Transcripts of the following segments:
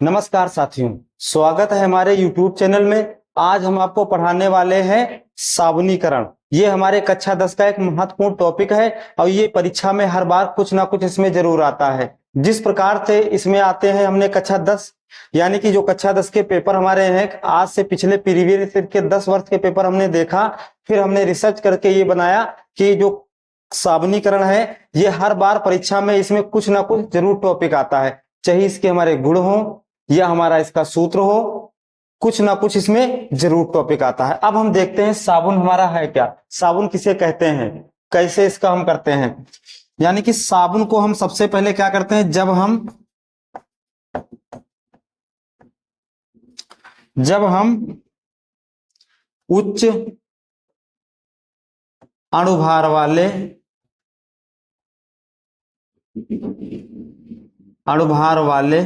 नमस्कार साथियों, स्वागत है हमारे YouTube चैनल में। आज हम आपको पढ़ाने वाले हैं साबुनीकरण। ये हमारे कक्षा 10 का एक महत्वपूर्ण टॉपिक है और ये परीक्षा में हर बार कुछ ना कुछ इसमें जरूर आता है। जिस प्रकार से इसमें आते हैं, हमने कक्षा 10 यानी कि जो कक्षा 10 के पेपर हमारे हैं, आज से पिछले प्रीवियस के 10 वर्ष के पेपर हमने देखा, फिर हमने रिसर्च करके ये बनाया कि जो साबुनीकरण है ये हर बार परीक्षा में इसमें कुछ ना कुछ जरूर टॉपिक आता है, चाहे इसके हमारे गुण हो या हमारा इसका सूत्र हो, कुछ ना कुछ इसमें जरूर टॉपिक आता है। अब हम देखते हैं साबुन हमारा है क्या, साबुन किसे कहते हैं, कैसे इसका हम करते हैं। यानी कि साबुन को हम सबसे पहले क्या करते हैं, जब हम उच्च अणुभार वाले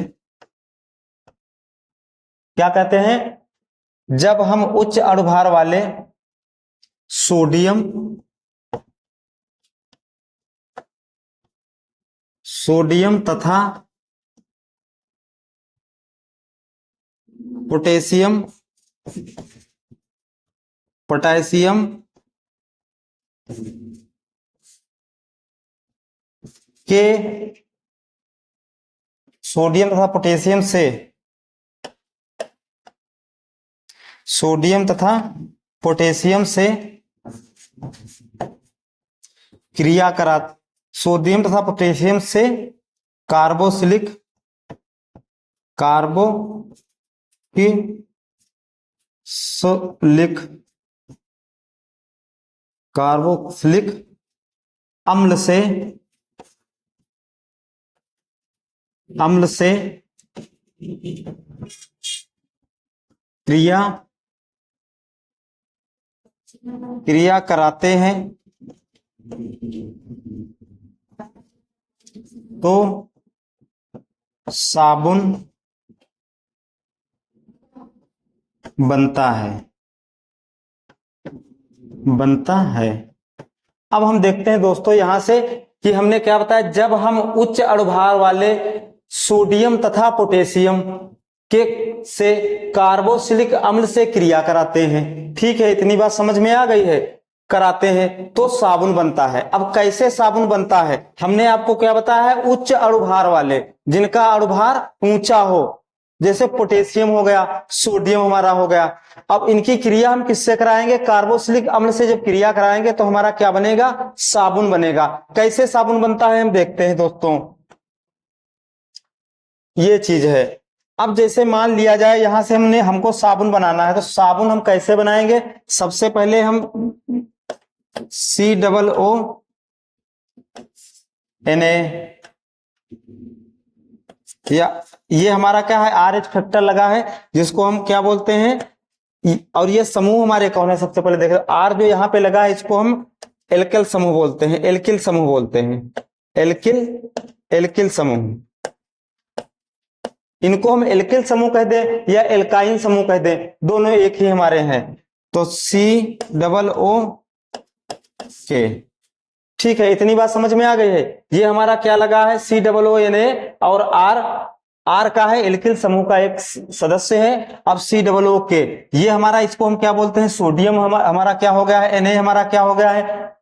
क्या कहते हैं, जब हम उच्च अणुभार वाले सोडियम तथा पोटेशियम के सोडियम तथा पोटेशियम से क्रिया करा, सोडियम तथा पोटेशियम से कार्बोक्सिलिक अम्ल से क्रिया कराते हैं तो साबुन बनता है। अब हम देखते हैं दोस्तों यहां से कि हमने क्या बताया, जब हम उच्च अणुभार वाले सोडियम तथा पोटेशियम के से कार्बोक्सिलिक अम्ल से क्रिया कराते हैं, ठीक है, इतनी बात समझ में आ गई है, कराते हैं तो साबुन बनता है। अब कैसे साबुन बनता है, हमने आपको क्या बताया है, उच्च अणुभार वाले, जिनका अणुभार ऊंचा हो, जैसे पोटेशियम हो गया, सोडियम हमारा हो गया। अब इनकी क्रिया हम किससे कराएंगे, कार्बोक्सिलिक अम्ल से जब क्रिया कराएंगे तो हमारा क्या बनेगा, साबुन बनेगा। कैसे साबुन बनता है हम देखते हैं दोस्तों, ये चीज है। अब जैसे मान लिया जाए यहां से हमको साबुन बनाना है, तो साबुन हम कैसे बनाएंगे, सबसे पहले हम COO या ये हमारा क्या है, RH फैक्टर लगा है, जिसको हम क्या बोलते हैं, और ये समूह हमारे कौन है, सबसे पहले देख रहे R जो यहाँ पे लगा है, इसको हम एल्किल समूह बोलते हैं, एल्किल समूह। इनको हम एल्किल समूह कह दें या एल्काइन समूह कह दें, दोनों एक ही हमारे हैं। तो COO के, ठीक है, इतनी बात समझ में आ गई है। ये हमारा क्या लगा है, COO और R का है, एल्किल समूह का एक सदस्य है। अब COO के, ये हमारा, इसको हम क्या बोलते हैं, सोडियम हमारा क्या हो गया है, Na हमारा क्या हो गया है,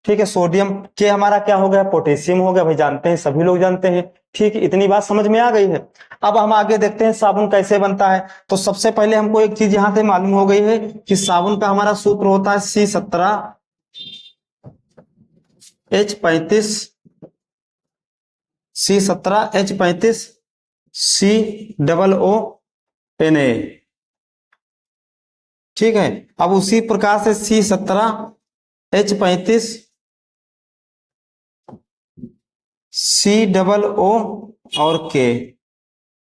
ठीक है, सोडियम के हमारा क्या हो गया, पोटेशियम हो गया, भाई जानते हैं, सभी लोग जानते हैं, ठीक है, इतनी बात समझ में आ गई है। अब हम आगे देखते हैं साबुन कैसे बनता है। तो सबसे पहले हमको एक चीज यहां से मालूम हो गई है कि साबुन का हमारा सूत्र होता है C17H35 COO ठीक है। अब उसी प्रकार से C17H35 COO और K,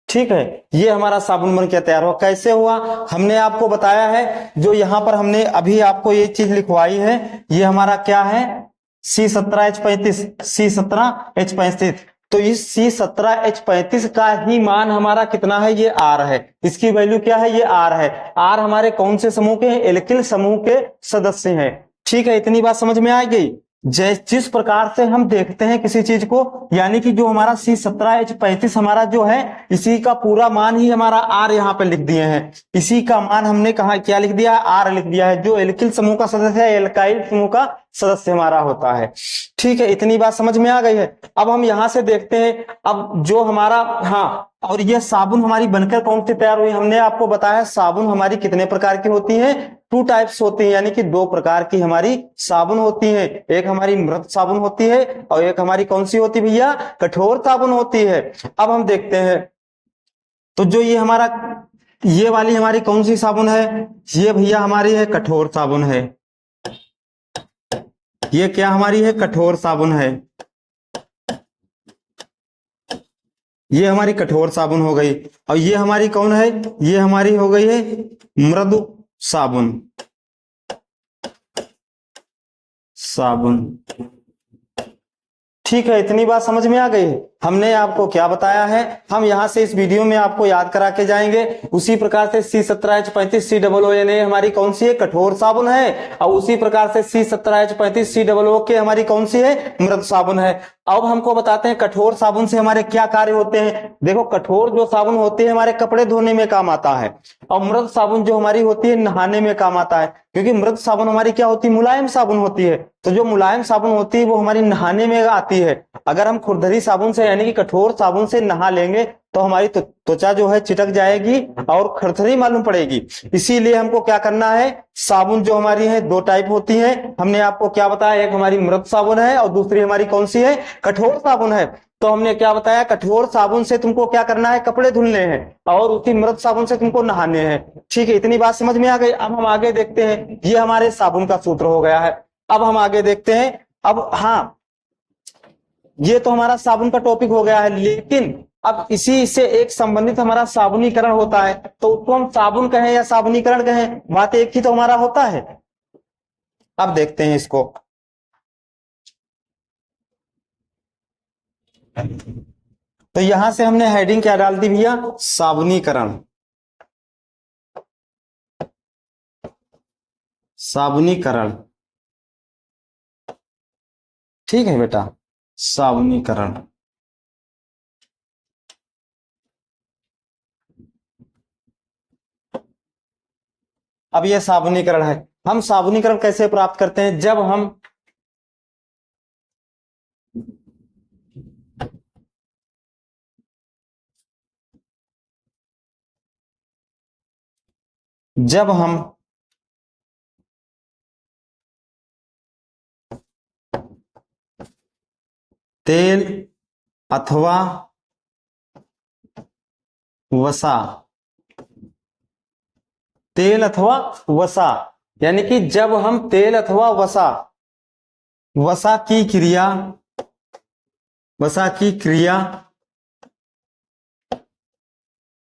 ठीक है, ये हमारा साबुन बन के तैयार हुआ। कैसे हुआ, हमने आपको बताया है, जो यहां पर हमने अभी आपको ये चीज लिखवाई है, ये हमारा क्या है, C17H35 तो इस C17H35 का ही मान हमारा कितना है, ये R है, इसकी वैल्यू क्या है, ये R है। R हमारे कौन से समूह के हैं, एल्किल समूह के सदस्य हैं, ठीक है, इतनी बात समझ में आ गई। जिस प्रकार से हम देखते हैं किसी चीज को, यानी कि जो हमारा C17H35 हमारा जो है, इसी का पूरा मान ही हमारा R यहाँ पे लिख दिए हैं। इसी का मान हमने कहा क्या लिख दिया, R लिख दिया है, जो एल्किल समूह का सदस्य है, एल्काइल समूह का सदस्य हमारा होता है। ठीक है, इतनी बात समझ में आ गई है। अब हम यहां से देखते हैं, अब जो हमारा, हाँ, और यह साबुन हमारी बनकर कौन सी तैयार हुई, हमने आपको बताया साबुन हमारी कितने प्रकार की होती है, 2 टाइप्स होती है, यानी कि 2 प्रकार की हमारी साबुन होती है। एक हमारी मृत साबुन होती है और एक हमारी कौन सी होती है भैया, कठोर साबुन होती है। अब हम देखते हैं, तो जो ये हमारा, ये वाली हमारी कौन सी साबुन है, ये भैया हमारी है कठोर साबुन है। ये क्या हमारी है, कठोर साबुन है। ये हमारी कठोर साबुन हो गई। और ये हमारी कौन है, ये हमारी हो गई है मृदु साबुन। ठीक है, इतनी बात समझ में आ गई है। हमने आपको क्या बताया है, हम यहां से इस वीडियो में आपको याद करा के जाएंगे। उसी प्रकार से C17H35 COO हमारी कौन सी है, कठोर साबुन है। और उसी प्रकार से C17H35 COO के हमारी कौन सी है, मृत साबुन है। अब हमको बताते हैं कठोर साबुन से हमारे क्या कार्य होते हैं। देखो, कठोर जो साबुन होती है हमारे कपड़े धोने में काम आता है, और मृत साबुन जो हमारी होती है नहाने में काम आता है। क्योंकि मृत साबुन हमारी क्या होती है, मुलायम साबुन होती है। तो जो मुलायम साबुन होती है वो हमारी नहाने में आती है। अगर हम खुरदरी साबुन से यानी कि कठोर साबुन से नहा लेंगे तो हमारी त्वचा जो है चिटक जाएगी और खरखरी मालूम पड़ेगी। इसीलिए हमको क्या करना है, साबुन जो हमारी है 2 टाइप होती है। हमने आपको क्या बताया, एक हमारी मृत साबुन है और दूसरी हमारी कौन सी है, कठोर साबुन है। तो हमने क्या बताया, कठोर साबुन से तुमको क्या करना है, कपड़े धुलने हैं, और उसी मृत साबुन से तुमको नहाने हैं। ठीक है, इतनी बात समझ में आ गई। अब हम आगे देखते हैं, ये हमारे साबुन का सूत्र हो गया है। अब हम आगे देखते हैं, अब हाँ, ये तो हमारा साबुन का टॉपिक हो गया है, लेकिन अब इसी से एक संबंधित हमारा साबुनीकरण होता है। तो उसको हम साबुन कहें या साबुनीकरण कहें, बात एक ही तो हमारा होता है। अब देखते हैं इसको, तो यहां से हमने हेडिंग क्या डाल दी भैया, साबुनीकरण। साबुनीकरण, ठीक है बेटा, साबुनीकरण। अब यह साबुनीकरण है। हम साबुनीकरण कैसे प्राप्त करते हैं, जब हम तेल अथवा वसा, तेल अथवा वसा, यानी कि जब हम तेल अथवा वसा, वसा की क्रिया, वसा की क्रिया,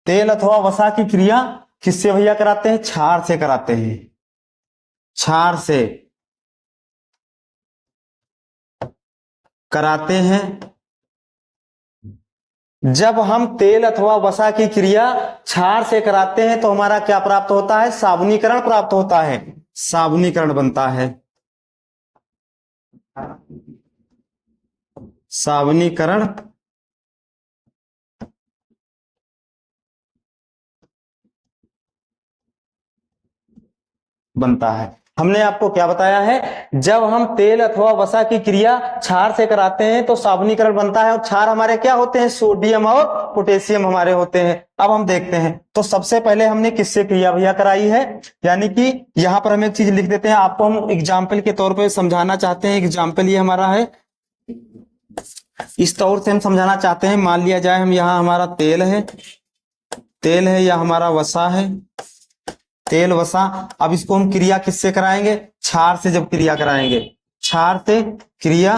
तेल अथवा वसा की क्रिया किससे भैया कराते हैं, क्षार से कराते हैं। क्षार से कराते हैं। जब हम तेल अथवा वसा की क्रिया क्षार से कराते हैं तो हमारा क्या प्राप्त होता है, साबुनीकरण प्राप्त होता है, साबुनीकरण बनता है। साबुनीकरण बनता है। हमने आपको क्या बताया है, जब हम तेल अथवा वसा की क्रिया क्षार से कराते हैं तो साबुनीकरण बनता है। और क्षार हमारे क्या होते हैं, सोडियम और पोटेशियम हमारे होते हैं। अब हम देखते हैं, तो सबसे पहले हमने किससे क्रिया भैया कराई है, यानी कि यहां पर हम एक चीज लिख देते हैं, आपको हम एग्जाम्पल के तौर पर समझाना चाहते हैं। एग्जाम्पल ये हमारा है, इस तौर से हम समझाना चाहते हैं। मान लिया जाए हम यहाँ हमारा तेल है, तेल है या हमारा वसा है, तेल वसा। अब इसको हम क्रिया किससे कराएंगे, क्षार से जब क्रिया कराएंगे, क्षार से क्रिया,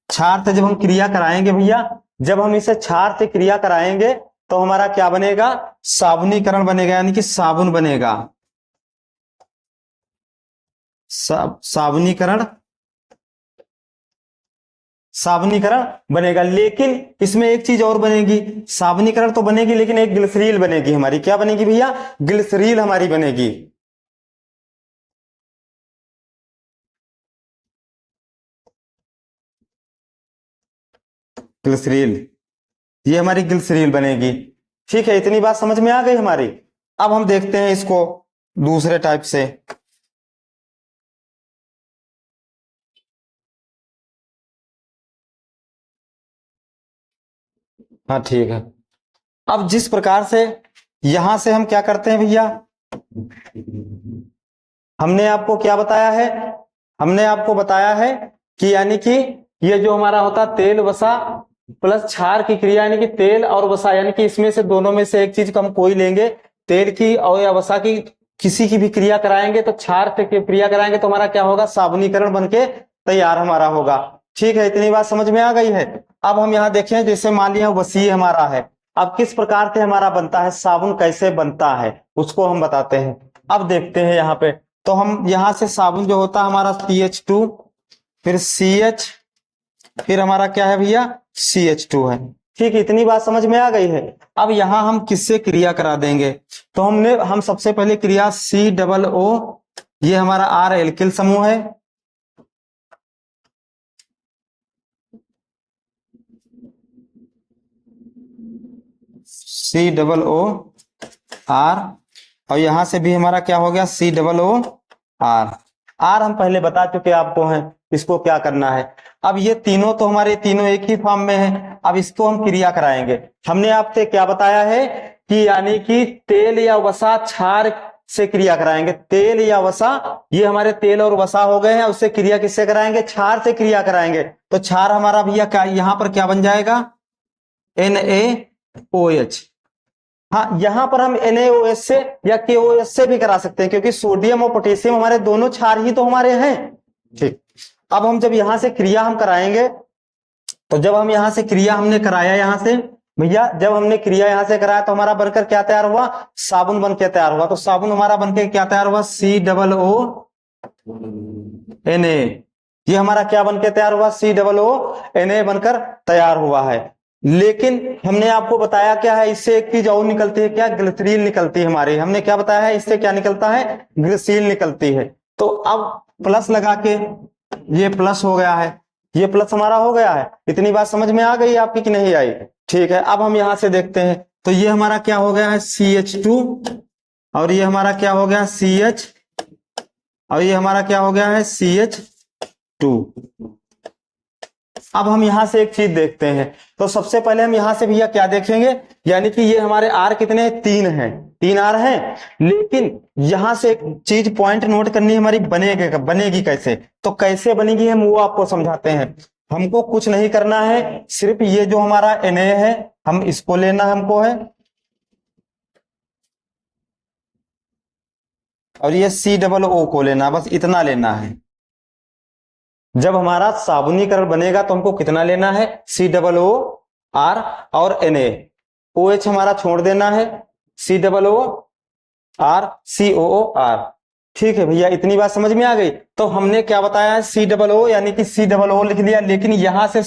क्षार से जब हम क्रिया कराएंगे भैया, जब हम इसे क्षार से क्रिया कराएंगे तो हमारा क्या बनेगा, साबुनीकरण बनेगा, यानी कि साबुन बनेगा। साबुनीकरण, साबुनीकरण बनेगा। लेकिन इसमें एक चीज और बनेगी, साबुनीकरण तो बनेगी लेकिन एक ग्लिसरील बनेगी हमारी। क्या बनेगी भैया, ग्लिसरील हमारी बनेगी। ग्लिसरील, ये हमारी ग्लिसरील बनेगी। ठीक है, इतनी बात समझ में आ गई हमारी। अब हम देखते हैं इसको दूसरे टाइप से। हाँ ठीक है। अब जिस प्रकार से यहां से हम क्या करते हैं भैया, हमने आपको क्या बताया है, हमने आपको बताया है कि यानी कि ये जो हमारा होता तेल वसा प्लस क्षार की क्रिया, यानी कि तेल और वसा, यानी कि इसमें से दोनों में से एक चीज को हम कोई लेंगे, तेल की और या वसा की किसी की भी क्रिया कराएंगे तो क्षार से क्रिया कराएंगे तो हमारा क्या होगा, साबुनीकरण बनके तैयार हमारा होगा। ठीक है, इतनी बात समझ में आ गई है। अब हम यहाँ देखें, जैसे मान लिया वसीय हमारा है, अब किस प्रकार से हमारा बनता है, साबुन कैसे बनता है उसको हम बताते हैं। अब देखते हैं यहाँ पे, तो हम यहाँ से साबुन जो होता है हमारा CH2, फिर CH, फिर हमारा क्या है भैया CH2 है। ठीक है, इतनी बात समझ में आ गई है। अब यहां हम किससे क्रिया करा देंगे, तो हम सबसे पहले क्रिया COO, ये हमारा R एल्किल समूह है, COOR, और यहां से भी हमारा क्या हो गया COOR। आर हम पहले बता चुके आपको हैं इसको क्या करना है। अब ये तीनों तो हमारे तीनों एक ही फॉर्म में है, अब इसको हम क्रिया कराएंगे। हमने आपसे क्या बताया है कि यानी कि तेल या वसा क्षार से क्रिया कराएंगे, तेल या वसा, ये हमारे तेल और वसा हो गए हैं, उससे क्रिया किससे कराएंगे, क्षार से क्रिया कराएंगे। तो क्षार हमारा भैया क्या यहां पर क्या बन जाएगा, NaOH। हाँ, यहां पर हम NaOH से या KOH से भी करा सकते हैं, क्योंकि सोडियम और पोटेशियम हमारे दोनों क्षार ही तो हमारे हैं। ठीक, अब हम जब यहां से क्रिया हम कराएंगे, तो जब हम यहां से क्रिया हमने कराया, यहां से भैया जब हमने क्रिया यहां से कराया तो हमारा बनकर क्या तैयार हुआ, साबुन बनकर तैयार हुआ। तो साबुन हमारा बनकर क्या तैयार हुआ, COONA, ये हमारा क्या बनकर तैयार हुआ, COONA बनकर तैयार हुआ है। लेकिन हमने आपको बताया क्या है, इससे एक चीज और निकलती है, क्या, ग्लिसरीन निकलती है हमारी। हमने क्या बताया है, इससे क्या निकलता है, ग्लिसरीन निकलती है। तो अब प्लस लगा के ये प्लस हो गया है, ये प्लस हमारा हो गया है। इतनी बात समझ में आ गई आपकी कि नहीं आई। ठीक है, अब हम यहां से देखते हैं, तो ये हमारा क्या हो गया है CH2, और ये हमारा क्या हो गया CH, और ये हमारा क्या हो गया है CH2। अब हम यहां से एक चीज देखते हैं, तो सबसे पहले हम यहां से भैया क्या देखेंगे, यानी कि ये हमारे आर कितने, 3 हैं, 3 आर हैं। लेकिन यहां से एक चीज पॉइंट नोट करनी हमारी, बनेगी कैसे, तो कैसे बनेगी हम वो आपको समझाते हैं। हमको कुछ नहीं करना है, सिर्फ ये जो हमारा Na है हम इसको लेना हमको है, और ये COO को लेना, बस इतना लेना है। जब हमारा साबुनीकरण बनेगा तो हमको कितना लेना है, COOR और NaOH हमारा छोड़ देना है, COOR। ठीक है भैया, इतनी बात समझ में आ गई। तो हमने क्या बताया है, COO यानी कि COO लिख लिया, लेकिन यहां से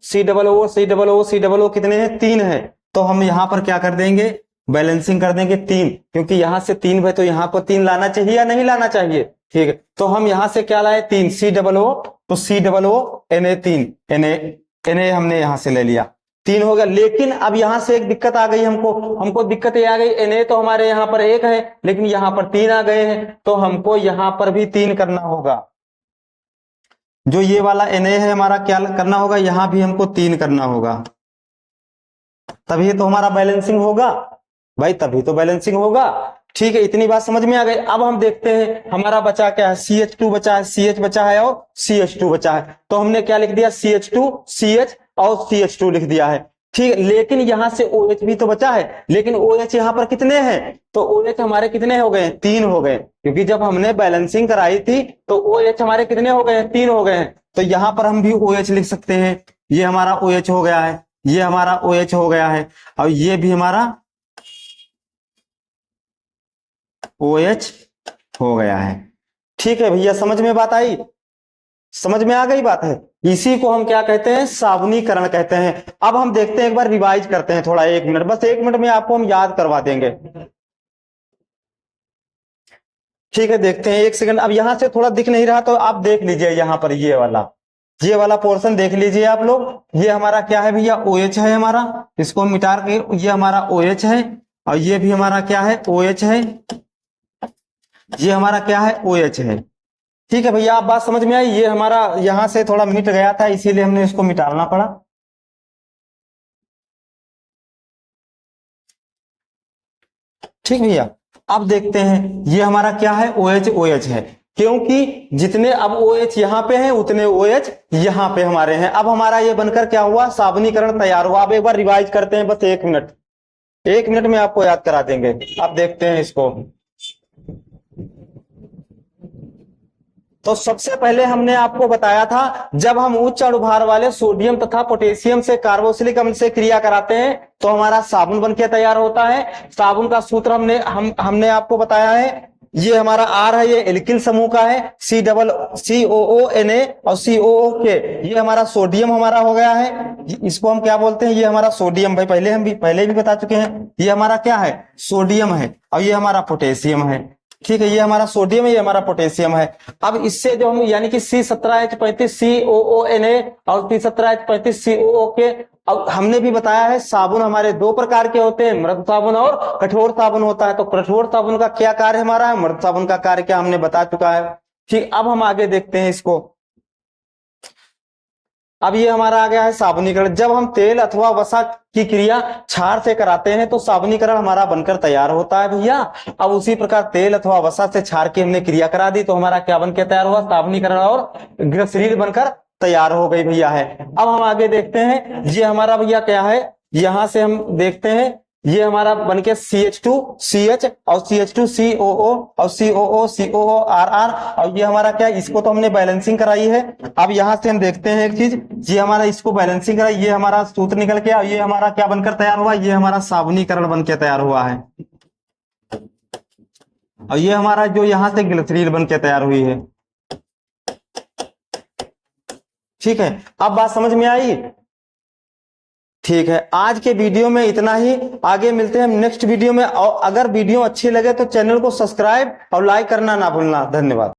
COO कितने हैं, 3 है। तो हम यहां पर क्या कर देंगे, बैलेंसिंग कर देंगे 3, क्योंकि यहां से 3 है तो यहां पर 3 लाना चाहिए या नहीं लाना चाहिए। ठीक है, तो हम यहां से क्या लाए, 3, COO, तो COO Na हमने यहां से ले लिया, 3 हो गया। लेकिन अब यहां से एक दिक्कत आ गई हमको दिक्कत ये आ गई, Na तो हमारे यहां पर 1 है, लेकिन यहां पर 3 आ गए हैं, तो हमको यहां पर भी 3 करना होगा। जो ये वाला Na है हमारा क्या करना होगा, यहां भी हमको 3 करना होगा, तभी तो हमारा बैलेंसिंग होगा भाई, तभी तो बैलेंसिंग होगा। ठीक है, इतनी बात समझ में आ गई। अब हम देखते हैं हमारा बचा क्या है, CH2 बचा है, CH बचा है और CH2 बचा है। तो हमने क्या लिख दिया, CH2 CH और CH2 लिख दिया है। ठीक है, लेकिन यहां से OH भी तो बचा है, लेकिन OH यहां पर कितने हैं, तो OH हमारे कितने हो गए, 3 हो गए, क्योंकि जब हमने बैलेंसिंग कराई थी तो OH हमारे कितने हो गए, 3 हो गए हैं। तो यहां पर हम भी OH लिख सकते हैं, ये हमारा OH हो गया है, ये हमारा OH हो गया है, और ये भी हमारा OH हो गया है। ठीक है भैया, समझ में बात आई, समझ में आ गई बात है। इसी को हम क्या कहते हैं, साबुनीकरण कहते हैं। अब हम देखते हैं, एक बार रिवाइज करते हैं थोड़ा, 1 मिनट, बस 1 मिनट में आपको हम याद करवा देंगे। ठीक है, देखते हैं 1 सेकंड। अब यहां से थोड़ा दिख नहीं रहा तो आप देख लीजिए यहां पर ये वाला, ये वाला पोर्शन देख लीजिए आप लोग। ये हमारा क्या है भैया, OH है हमारा, इसको मिटा के ये हमारा OH है, और ये भी हमारा क्या है, OH है, ये हमारा क्या है, OH है। ठीक है भैया, आप बात समझ में आई। ये हमारा यहां से थोड़ा मिट गया था, इसीलिए हमने इसको मिटाना पड़ा। ठीक भैया, अब देखते हैं ये हमारा क्या है, OH OH है, क्योंकि जितने अब OH यहाँ पे हैं उतने OH यहाँ पे हमारे हैं। अब हमारा ये बनकर क्या हुआ, साबुनीकरण तैयार हुआ। अब एक बार रिवाइज करते हैं, बस 1 मिनट, 1 मिनट में आपको याद करा देंगे। अब देखते हैं इसको। तो सबसे पहले हमने आपको बताया था, जब हम उच्च अणुभार वाले सोडियम तथा पोटेशियम से कार्बोक्सिलिक अम्ल से क्रिया कराते हैं तो हमारा साबुन बनके तैयार होता है। साबुन का सूत्र हमने आपको बताया है। ये हमारा R है, ये एल्किल समूह का है, COONA और COOK, ये हमारा सोडियम हमारा हो गया है। इसको हम क्या बोलते हैं, ये हमारा सोडियम, भाई पहले भी बता चुके हैं, ये हमारा क्या है, सोडियम है, और ये हमारा पोटेशियम है। ठीक है, ये हमारा सोडियम है, ये हमारा पोटेशियम है। अब इससे जो हम यानी कि C17H35 COONA और P17H35 COOK। अब हमने भी बताया है साबुन हमारे 2 प्रकार के होते हैं, मृद साबुन और कठोर साबुन होता है। तो कठोर साबुन का क्या कार्य हमारा है, मृद साबुन का कार्य क्या, हमने बता चुका है। ठीक, अब हम आगे देखते हैं इसको। अब ये हमारा आ गया है साबुनीकरण। जब हम तेल अथवा वसा की क्रिया क्षार से कराते हैं तो साबुनीकरण हमारा बनकर तैयार होता है भैया। अब उसी प्रकार तेल अथवा वसा से क्षार की हमने क्रिया करा दी तो हमारा क्या बनकर तैयार हुआ, साबुनीकरण, और ग्लिसरीन बनकर तैयार हो गई भैया है। अब हम आगे देखते हैं, ये हमारा भैया क्या है, यहां से हम देखते हैं, ये हमारा बनके CH2CH और CH2COO और COO और ये हमारा क्या है, इसको तो हमने बैलेंसिंग कराई है। अब यहां से हम देखते हैं एक चीज, ये हमारा इसको बैलेंसिंग कराई, ये हमारा सूत्र निकल के, ये हमारा क्या बनकर तैयार हुआ, ये हमारा साबुनीकरण बनके तैयार हुआ है, और ये हमारा जो यहां से ग्लिसरीन बनके तैयार हुई है। ठीक है, अब बात समझ में आई। ठीक है, आज के वीडियो में इतना ही, आगे मिलते हैं नेक्स्ट वीडियो में। और अगर वीडियो अच्छी लगे तो चैनल को सब्सक्राइब और लाइक करना ना भूलना। धन्यवाद।